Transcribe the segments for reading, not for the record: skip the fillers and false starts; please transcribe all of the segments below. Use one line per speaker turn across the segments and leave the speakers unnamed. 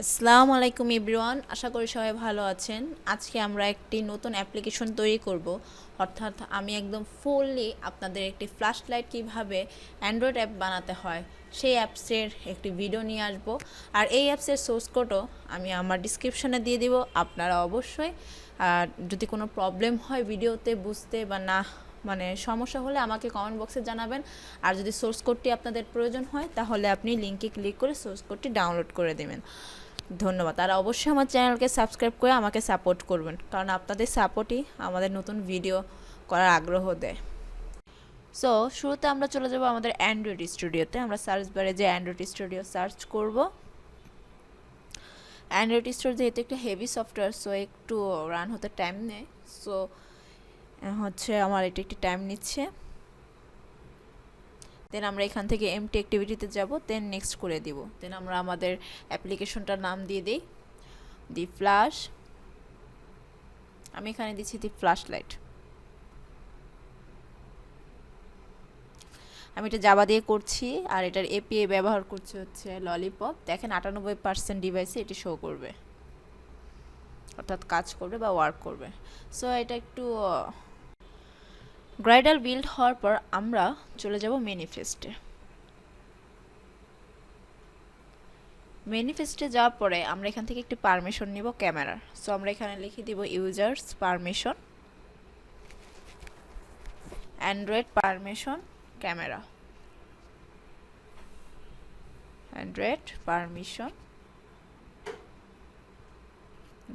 আসসালামু আলাইকুম এভরিওয়ান, আশা করি সবাই ভালো আছেন। আজকে আমরা একটি নতুন অ্যাপ্লিকেশন তৈরি করব, অর্থাৎ আমি একদম ফুললি আপনাদের একটি ফ্ল্যাশ লাইট কীভাবে অ্যান্ড্রয়েড অ্যাপ বানাতে হয় সেই অ্যাপসের একটি ভিডিও নিয়ে আসব। আর এই অ্যাপসের সোর্স কোডও আমি আমার ডিসক্রিপশনে দিয়ে দিব। আপনারা অবশ্যই যদি কোনো প্রবলেম হয় ভিডিওতে বুঝতে বা না সমস্যা হলে আমাকে কমেন্ট বক্সে জানাবেন। আর যদি সোর্স কোডটি আপনাদের প্রয়োজন হয় তাহলে আপনি লিঙ্কে ক্লিক করে সোর্স কোডটি ডাউনলোড করে দেবেন। ধন্যবাদ। আর অবশ্যই আমার চ্যানেলকে সাবস্ক্রাইব করে আমাকে সাপোর্ট করবেন, কারণ আপনাদের সাপোর্টই আমাদের নতুন ভিডিও করার আগ্রহ দেয়। সো শুরুতে আমরা চলে যাব আমাদের অ্যান্ড্রয়েড স্টুডিওতে। আমরা সার্চ বারে যে অ্যান্ড্রয়েড স্টুডিও সার্চ করব। অ্যান্ড্রয়েড স্টুডিও যেহেতু একটু হেভি সফটওয়্যার, সো একটু রান হতে টাইম নেয়। সো আমার এটা একটু টাইম নিচ্ছে। দেন আমরা এখান থেকে এমটি অ্যাক্টিভিটিতে যাব, দেন নেক্সট করে দিব। দেন আমরা আমাদের অ্যাপ্লিকেশনটার নাম দিয়ে দিই দি ফ্ল্যাশ। আমি এখানে দিচ্ছি দি ফ্ল্যাশ লাইট। আমি এটা জাভা দিয়ে করছি, আর এটার এপিআই ব্যবহার করছে হচ্ছে ললিপপ। দেখেন 98% ডিভাইসে এটি শো করবে, অর্থাৎ কাজ করবে বা ওয়ার্ক করবে। সো এটা একটু গ্রাইডাল বিল্ড হওয়ার পর আমরা চলে যাব ম্যানিফেস্টে। ম্যানিফেস্টে যাওয়ার পরে আমরা এখান থেকে একটি পারমিশন নিব ক্যামেরার। সো আমরা এখানে লিখে দিব users permission, Android permission camera, Android permission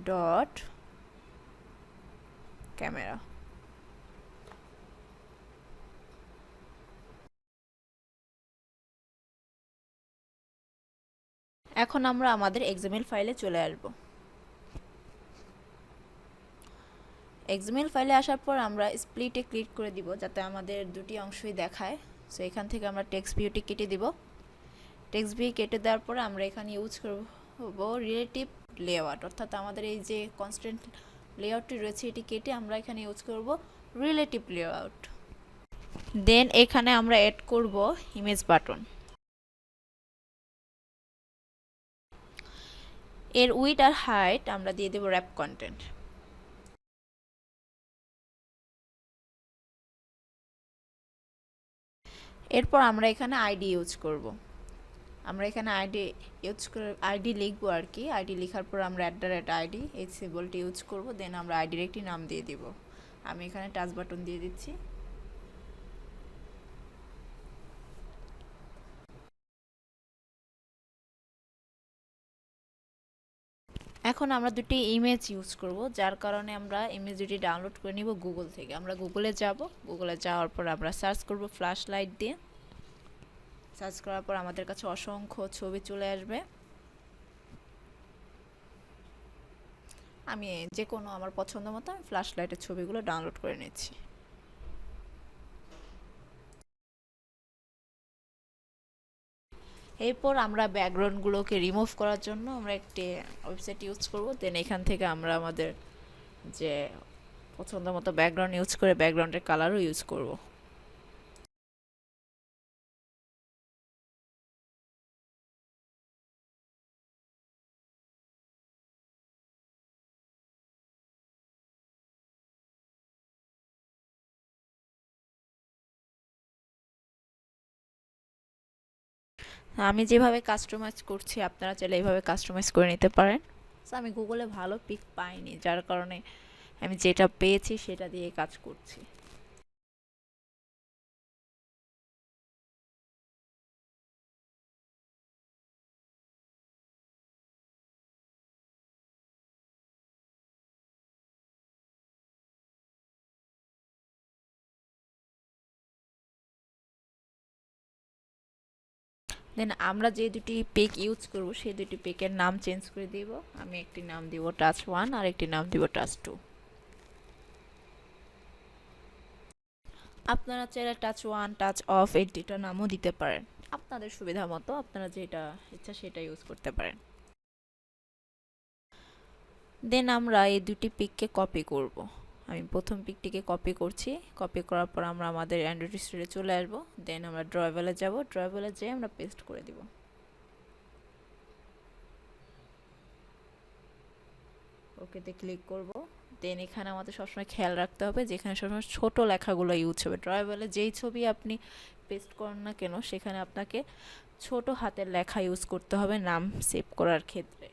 dot camera. এখন আমরা আমাদের এক্সএমএল ফাইলে চলে আসব। এক্সএমএল ফাইলে আসার পর আমরা স্প্লিটে ক্লিক করে দিব, যাতে আমাদের দুটি অংশই দেখায়। সো এখান থেকে আমরা টেক্সট ভিউটি কেটে দিব। টেক্সট ভিউ কেটে দেওয়ার পরে আমরা এখানে ইউজ করব রিলেটিভ লেআউট, অর্থাৎ আমাদের এই যে কনস্ট্যান্ট লেআউটটি রয়েছে এটি কেটে আমরা এখানে ইউজ করব রিলেটিভ লেআউট। দেন এখানে আমরা অ্যাড করব ইমেজ বাটন। এর উইডথ আর হাইট আমরা দিয়ে দেব র্যাপ কন্টেন্ট। এরপর আমরা এখানে আইডি ইউজ করব। আমরা এখানে আইডি লিখবো আর কি। আইডি লেখার পর আমরা @id এই সিম্বলটি ইউজ করব। দেন আমরা আইডির একটি নাম দিয়ে দিব। আমি এখানে টাচ বাটন দিয়ে দিচ্ছি। এখন আমরা দুটি ইমেজ ইউজ করব, যার কারণে আমরা ইমেজ দুটি ডাউনলোড করে নিব গুগল থেকে। আমরা গুগলে যাব। গুগলে যাওয়ার পর আমরা সার্চ করব ফ্ল্যাশ লাইট দিয়ে। সার্চ করার পর আমাদের কাছে অসংখ্য ছবি চলে আসবে। আমি যে কোনো আমার পছন্দ মতো ফ্ল্যাশ লাইটের ছবিগুলো ডাউনলোড করে নিচ্ছি। এরপর আমরা ব্যাকগ্রাউন্ডগুলোকে রিমুভ করার জন্য আমরা একটি ওয়েবসাইট ইউজ করব। দেন এখান থেকে আমরা আমাদের যে পছন্দ মতো ব্যাকগ্রাউন্ড ইউজ করে ব্যাকগ্রাউন্ডের কালারও ইউজ করব। আমি যেভাবে কাস্টমাইজ করছি আপনারা চাইলে এইভাবে কাস্টমাইজ করে নিতে পারেন। সো আমি গুগলে ভালো পিক পাইনি, যার কারণে আমি যেটা পেয়েছি সেটা দিয়ে কাজ করছি। দেন আমরা যে দুটি পিক ইউজ করব সেই দুটি পিকের নাম চেঞ্জ করে দিব। আমি একটি নাম দিব টাচ 1 আর একটি নাম দিব টাচ 2। আপনারা চাইলে টাচ 1 টাচ অফ এই দুটো নামও দিতে পারেন, আপনাদের সুবিধা মতো আপনারা যেটা ইচ্ছা সেটা ইউজ করতে পারেন। দেন আমরা এই দুটি পিককে কপি করব। আমি প্রথম পিকটিকে কপি করছি। কপি করার পর আমরা আমাদের অ্যান্ড্রয়েড স্টোরে চলে আসব। দেন আমরা ড্রয়াবলে যাব। ড্রয়াবলে যেয়ে আমরা পেস্ট করে দিব। ওকেতে ক্লিক করব। দেন এখানে আমাদের সবসময় খেয়াল রাখতে হবে যেখানে সবসময় ছোট লেখাগুলো ইউজ হবে। ড্রয়াবলে যেই ছবি আপনি পেস্ট করেন না কেন সেখানে আপনাকে ছোট হাতের লেখা ইউজ করতে হবে নাম সেভ করার ক্ষেত্রে।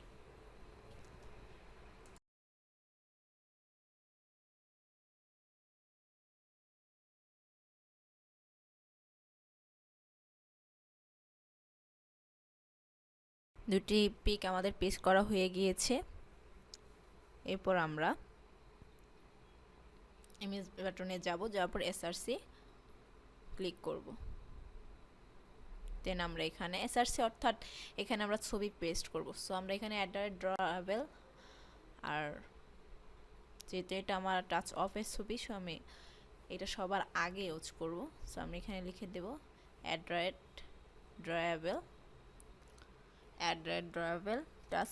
দুটি পিক আমাদের পেস্ট করা হয়ে গিয়েছে। এরপর আমরা ইমেজ বাটনে যাওয়ার পর এসআরসি ক্লিক করব। দেন আমরা এখানে এসআরসি অর্থাৎ এখানে আমরা ছবি পেস্ট করব। সো আমরা এখানে @drawable, আর যেহেতু এটা আমার টাচ অফের ছবি সো আমি এটা সবার আগে ইউজ করব। সো আমরা এখানে লিখে দেব @drawable টাচ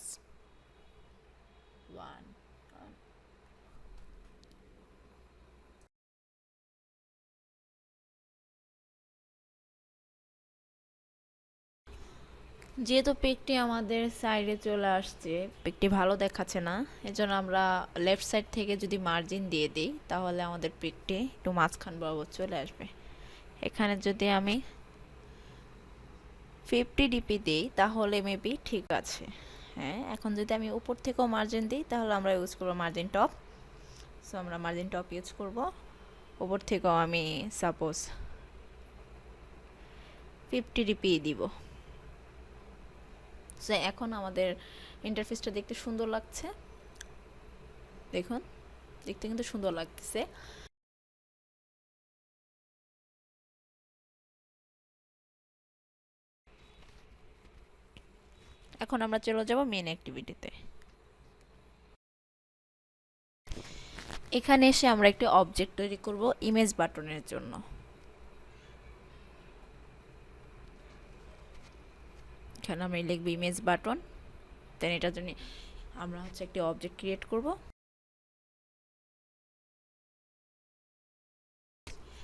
1। যেহেতু পিকটি আমাদের সাইডে চলে আসছে, পিকটি ভালো দেখাচ্ছে না, এজন্য আমরা লেফট সাইড থেকে যদি মার্জিন দিয়ে দিই তাহলে আমাদের পিকটি একটু মাঝখান বরাবর চলে আসবে। এখানে যদি আমি 50 ডিপি দিই তাহলে মেবি ঠিক আছে। হ্যাঁ, এখন যদি আমি উপর থেকেও মার্জিন দিই তাহলে আমরা ইউজ করবো মার্জিন টপ। সো আমরা মার্জিন টপ ইউজ করব। উপর থেকেও আমি সাপোজ 50 ডিপি দিব। সো এখন আমাদের ইন্টারফেসটা দেখতে সুন্দর লাগছে। দেখুন, দেখতে কিন্তু সুন্দর লাগতেছে। এখন আমরা চলে যাব মেন অ্যাক্টিভিটিতে। এখানে এসে আমরা একটি অবজেক্ট তৈরি করব ইমেজ বাটনের জন্য। এখানে আমরা লিখব ইমেজ বাটন। দেন এটার জন্য আমরা একটি অবজেক্ট ক্রিয়েট করব।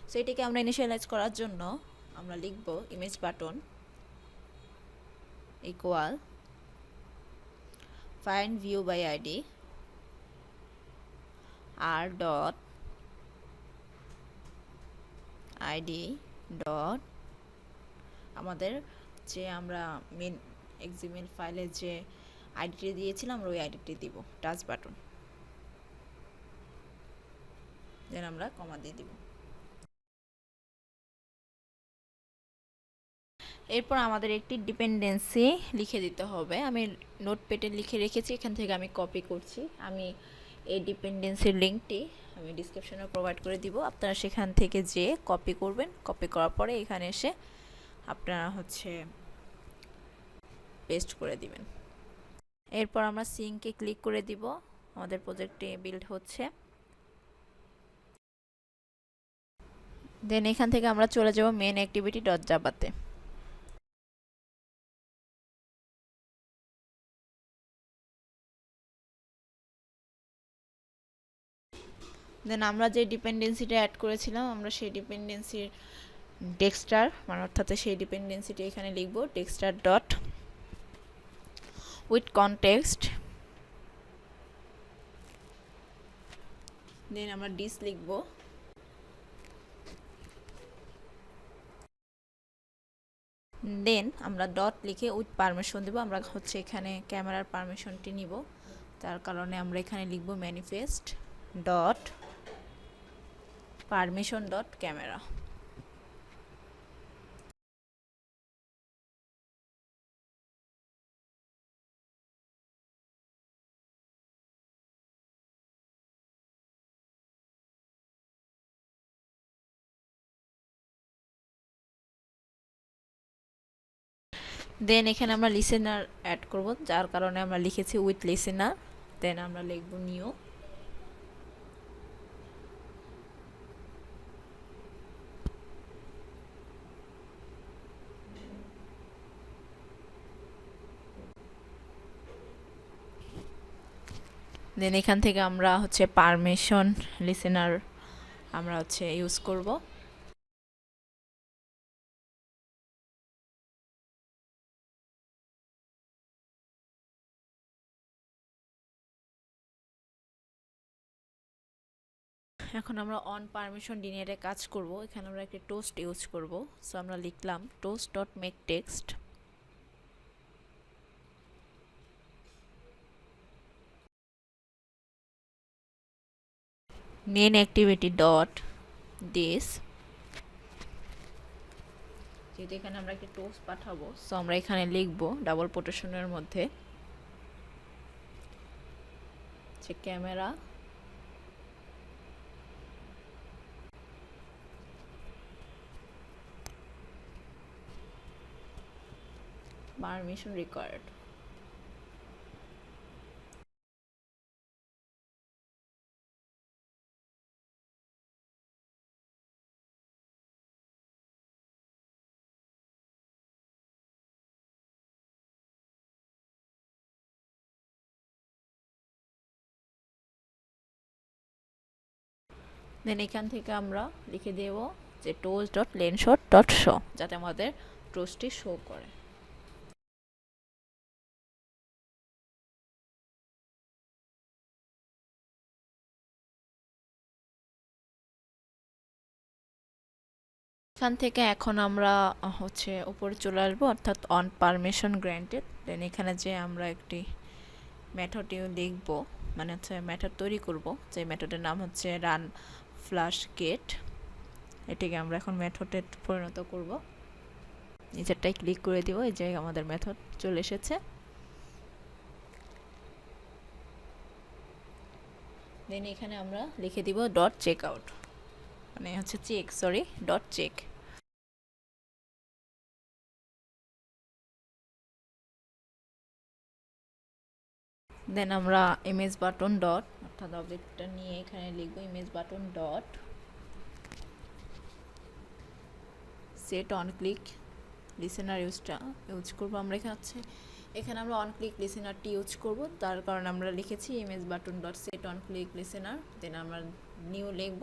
সো এটাকে আমরা ইনিশিয়ালাইজ করার জন্য আমরা লিখব image button equal find view by id r dot id dot আমাদের যে আমরা মেন এক্সএমএল ফাইলে যে আইডিটি দিয়েছিলাম আমরা ওই আইডিটি দিব টাচ বাটন। দেন আমরা কমা দিয়ে দিব। এরপর আমাদের একটি ডিপেন্ডেন্সি লিখে দিতে হবে। আমি নোটপ্যাডে লিখে রেখেছি, এখান থেকে আমি কপি করছি। আমি এই ডিপেন্ডেন্সির লিঙ্কটি আমি ডিসক্রিপশনে প্রোভাইড করে দিব, আপনারা সেখান থেকে যেয়ে কপি করবেন। কপি করার পরে এখানে এসে আপনারা পেস্ট করে দিবেন। এরপর আমরা সিঙ্কে ক্লিক করে দিব। আমাদের প্রজেক্টটি বিল্ড হচ্ছে। দেন এখান থেকে আমরা চলে যাব মেন অ্যাক্টিভিটি ডট জাভাতে। দেন আমরা যে ডিপেন্ডেন্সিটা অ্যাড করেছিলাম আমরা সেই ডিপেন্ডেন্সির ডেক্সটার মানে অর্থাৎ সেই ডিপেন্ডেন্সিটা এখানে লিখব ডেক্সটার ডট উইথ কনটেক্সট। দেন আমরা ডিস লিখব। দেন আমরা ডট লিখে উইথ পারমিশন দেব। আমরা এখানে ক্যামেরার পারমিশনটি নিব, তার কারণে আমরা এখানে লিখব manifest dot permission dot camera. Then এখানে আমরা লিসেনার অ্যাড করব, যার কারণে আমরা লিখেছি উইথ লিসেনার। দেন আমরা লিখব নিউ। দেন এখান থেকে আমরা পারমিশন লিসেনার আমরা ইউজ করব। এখন আমরা অন পারমিশন ডিনেটে কাজ করব। এখানে আমরা একটা টোস্ট ইউজ করব। সো আমরা লিখলাম toast dot make text main activity dot this. যেহেতু এখানে আমরা একটা টোস্ট পাঠাবো, সো আমরা এখানে লিখব ডাবল কোটেশনের মধ্যে যে ক্যামেরা পারমিশন রিকোয়ার্ড। দেন এখান থেকে আমরা লিখে দেব যে টোস্ট ডট লেনশট ডট শো, যাতে আমাদের টোস্টটি শো করে। এখান থেকে এখন আমরা হচ্ছে উপরে চলে আসবো, অর্থাৎ অন পারমিশন গ্র্যান্টেড। দেন এখানে যে আমরা একটি মেথডটিও লিখব, মানে হচ্ছে মেথড তৈরি করব, যে মেথডের নাম হচ্ছে রান ফ্লাশ গেট। এটিকে আমরা এখন মেথডে পরিণত করব। নিচেরটাই ক্লিক করে দিব, এই যে আমাদের মেথড চলে এসেছে। দেন এখানে আমরা লিখে দিব ডট চেক আউট, মানে হচ্ছে ডট চেক। দেন আমরা ইমেজ বাটন ডট, অর্থাৎ অবজেক্টটা নিয়ে এখানে লিখব image button dot set on click listener use করবো। আমরা এখানে আমরা অন ক্লিক লিসেনারটি ইউজ করব, তার কারণে আমরা লিখেছি image button dot set on click listener. Then আমরা নিউ লিখব।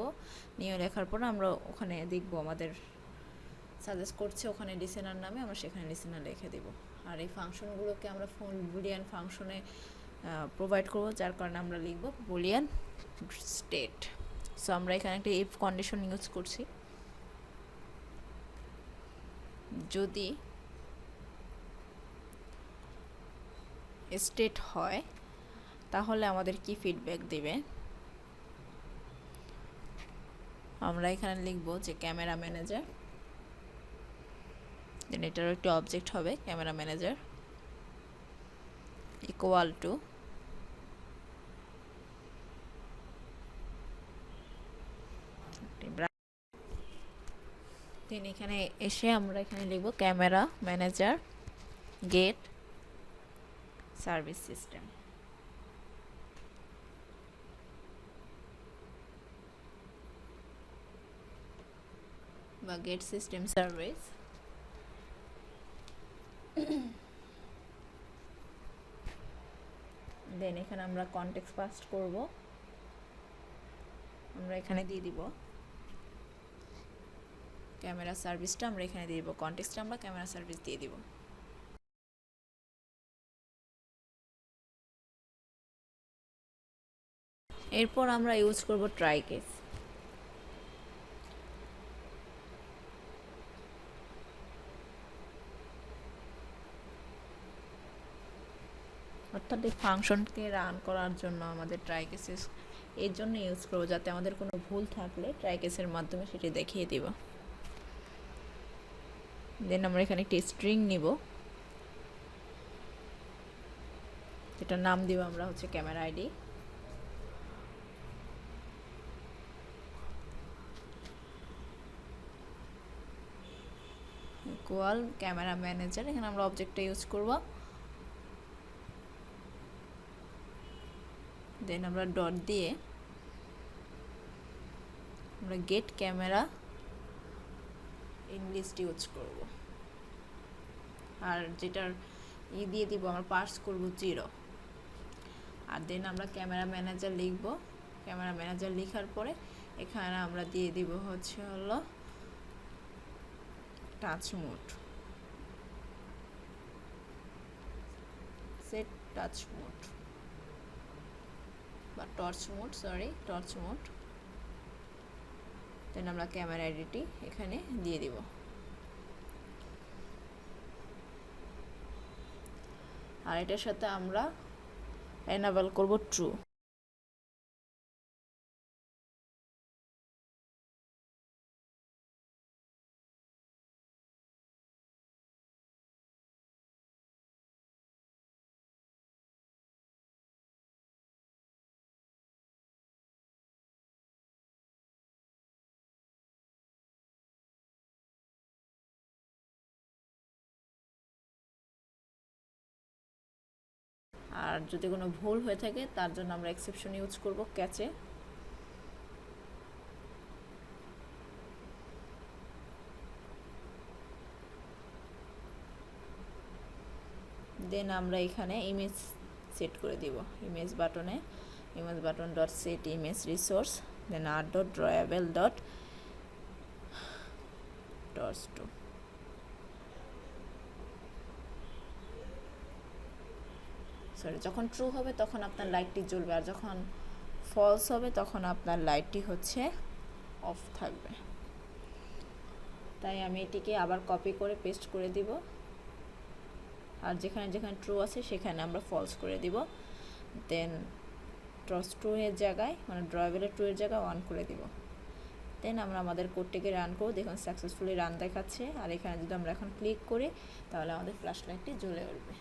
নিউ লেখার পর আমরা ওখানে দেখব আমাদের সাজেস্ট করছে ওখানে লিসেনার নামে, আমরা সেখানে লিসেনার লিখে দেব। আর এই ফাংশনগুলোকে আমরা বুলিয়ান ফাংশনে প্রোভাইড করব, যার কারণে আমরা লিখব বুলিয়ান স্টেট। সো আমরা এখানে একটা ইফ কন্ডিশন ইউজ করছি। যদি স্টেট হয় তাহলে আমাদের কি ফিডব্যাক দেবে, আমরা এখানে লিখব যে ক্যামেরা ম্যানেজার। দেন এটারও একটি অবজেক্ট হবে camera manager equal to then এখানে এসে আমরা এখানে লিখব camera manager get service system. বা গেট সিস্টেম সার্ভিস। দেন এখানে আমরা কনটেক্সট পাস করব, আমরা এখানে দিয়ে দিব ক্যামেরা সার্ভিসটা, আমরা এখানে দিয়ে দিব কনটেক্সটে আমরা ক্যামেরা সার্ভিস দিয়ে দিব। এরপর আমরা ইউজ করব ট্রাই কেস। অর্থাৎ এই ফাংশনকে রান করার জন্য আমাদের ট্রাই কেসেস এর জন্য ইউজ করব, যাতে আমাদের কোনো ভুল থাকলে ট্রাই কেসের মাধ্যমে সেটি দেখিয়ে দিব। দেন আমরা এখানে একটি স্ট্রিং নিব, যেটার নাম দিব আমরা হচ্ছে camera ID. Equal camera manager, এখানে আমরা অবজেক্টটা ইউজ করব। দেন আমরা ডট দিয়ে আমরা গেট ক্যামেরা ইংলিশটি ইউজ করব, আর যেটার দিয়ে দিব আমরা পার্স করব 0। আর দেন আমরা ক্যামেরা ম্যানেজার লিখব। ক্যামেরা ম্যানেজার লেখার পরে এখানে আমরা দিয়ে দিব হচ্ছে হলো touch mode, set touch mode বা টর্চ মোড, টর্চ মোড। দেন আমরা ক্যামেরা আইডিটি এখানে দিয়ে দিব। আর এটার সাথে আমরা এনাবেল করব ট্রু। আর যদি কোনো ভুল হয়ে থাকে তার জন্য আমরা এক্সেপশন ইউজ করব ক্যাচে। দেন আমরা এখানে ইমেজ সেট করে দিব। ইমেজ বাটনে image button dot set image resource, then R dot drawable dot torch two. Sorry, যখন ট্রু হবে তখন আপনার লাইটটি জ্বলবে, আর যখন ফলস হবে তখন আপনার লাইটটি হচ্ছে অফ থাকবে। তাই আমি এটিকে আবার কপি করে পেস্ট করে দিব, আর যেখানে যেখানে ট্রু আছে সেখানে আমরা ফলস করে দিব। দেন টর্চ ট্রু এর জায়গায় মানে ড্রয়েবলের ট্রু এর জায়গায় 1 করে দিব। দেন আমরা আমাদের কোডটিকে রান করব। দেখুন সাকসেসফুলি রান দেখাচ্ছে। আর এখানে যদি আমরা এখন ক্লিক করি তাহলে আমাদের ফ্ল্যাশ লাইটটি জ্বলে উঠবে।